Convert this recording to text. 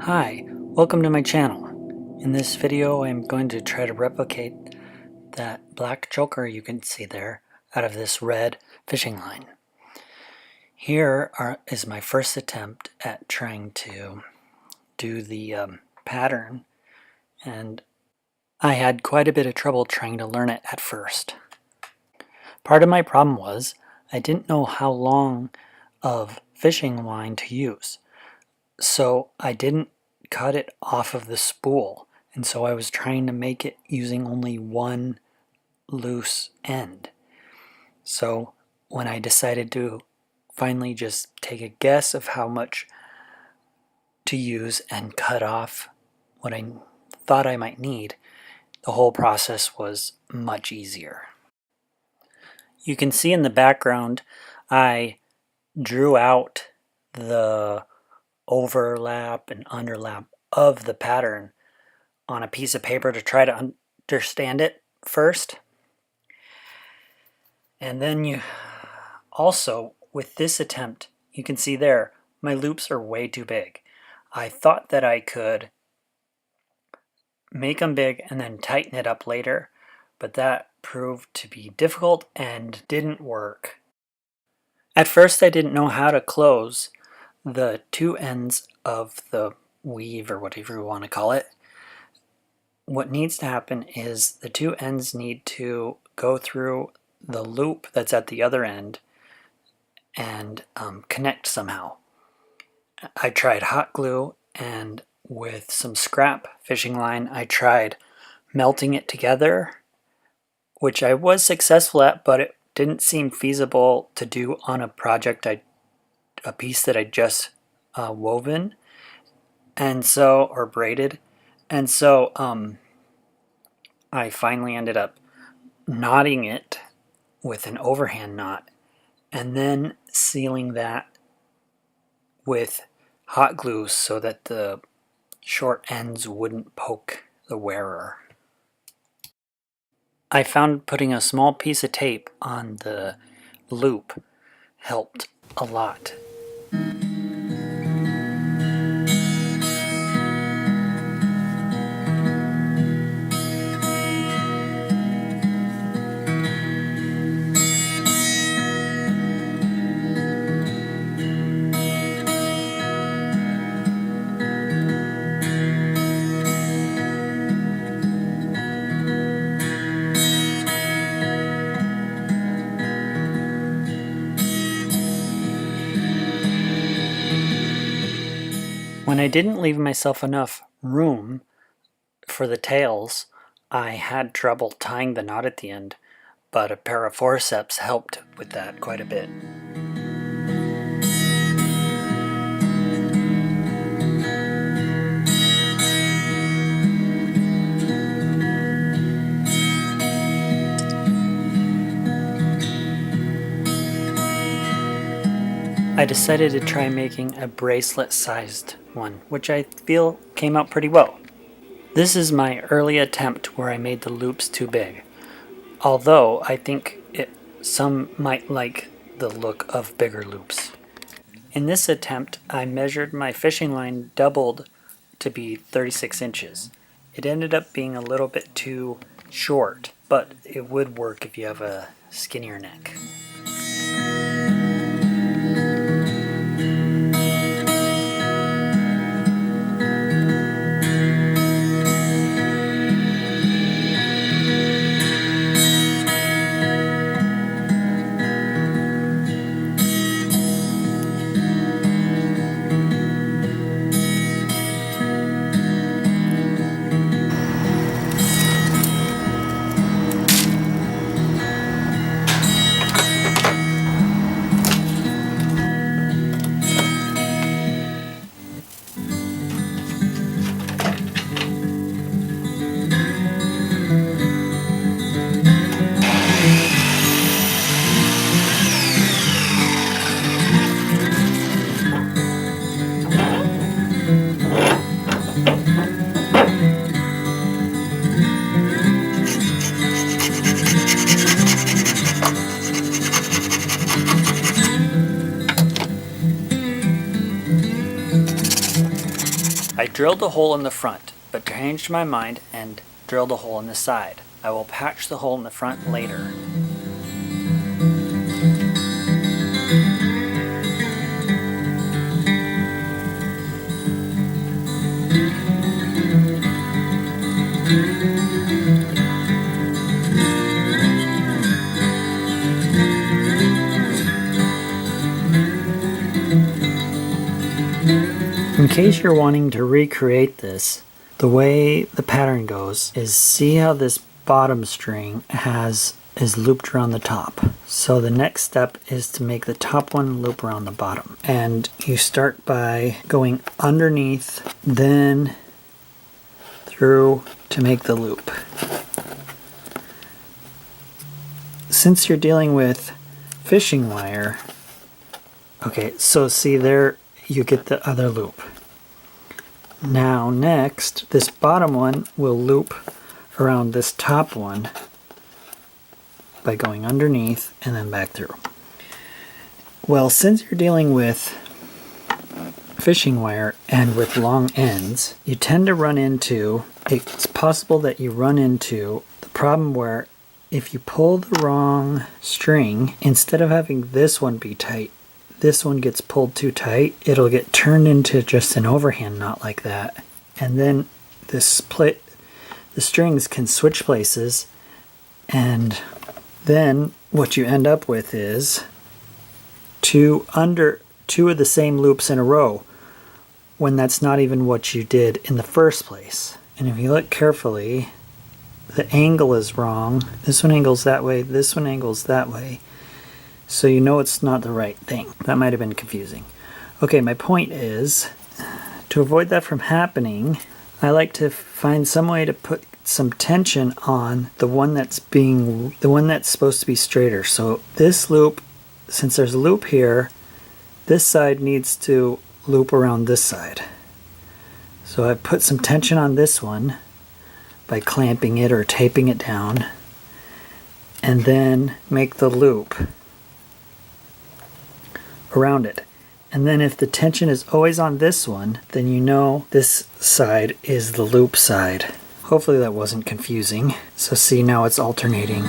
Hi, welcome to my channel. In this video I'm going to try to replicate that black choker you can see there out of this red fishing line. Here is my first attempt at trying to do the pattern, and I had quite a bit of trouble trying to learn it at first. Part of my problem was I didn't know how long of fishing line to use, so I didn't cut it off of the spool, and so I was trying to make it using only one loose end. So when I decided to finally just take a guess of how much to use and cut off what I thought I might need, the whole process was much easier. You can see in the background I drew out the overlap and underlap of the pattern on a piece of paper to try to understand it first. And then you also, with this attempt, you can see there, my loops are way too big. I thought that I could make them big and then tighten it up later, but that proved to be difficult and didn't work. At first I didn't know how to close the two ends of the weave, or whatever you want to call it. What needs to happen is the two ends need to go through the loop that's at the other end and connect somehow. I tried hot glue, and with some scrap fishing line I tried melting it together, which I was successful at, but it didn't seem feasible to do on a project, a piece that I just woven, and so, or braided, and so I finally ended up knotting it with an overhand knot and then sealing that with hot glue so that the short ends wouldn't poke the wearer. I found putting a small piece of tape on the loop helped a lot. When I didn't leave myself enough room for the tails, I had trouble tying the knot at the end, but a pair of forceps helped with that quite a bit. I decided to try making a bracelet-sized one, which I feel came out pretty well. This is my early attempt where I made the loops too big, although I think some might like the look of bigger loops. In this attempt, I measured my fishing line doubled to be 36 inches. It ended up being a little bit too short, but it would work if you have a skinnier neck. drilled a hole in the front, but changed my mind and drilled a hole in the side. I will patch the hole in the front later. In case you're wanting to recreate this, the way the pattern goes is see how this bottom string is looped around the top. So the next step is to make the top one loop around the bottom. And you start by going underneath, then through to make the loop. Since you're dealing with fishing wire, okay, so see there you get the other loop. Now next, this bottom one will loop around this top one by going underneath and then back through. Well, since you're dealing with fishing wire and with long ends, you tend to run into, it's possible that you run into the problem where if you pull the wrong string, instead of having this one be tight, this one gets pulled too tight, it'll get turned into just an overhand knot like that. And then the strings can switch places, and then what you end up with is two of the same loops in a row when that's not even what you did in the first place. And if you look carefully, the angle is wrong. This one angles that way, this one angles that way. So you know it's not the right thing. That might have been confusing. Okay, my point is, to avoid that from happening, I like to find some way to put some tension on the one that's supposed to be straighter. So this loop, since there's a loop here, this side needs to loop around this side. So I put some tension on this one by clamping it or taping it down, and then make the loop around it. And then if the tension is always on this one, then you know this side is the loop side. Hopefully that wasn't confusing. So see, now it's alternating.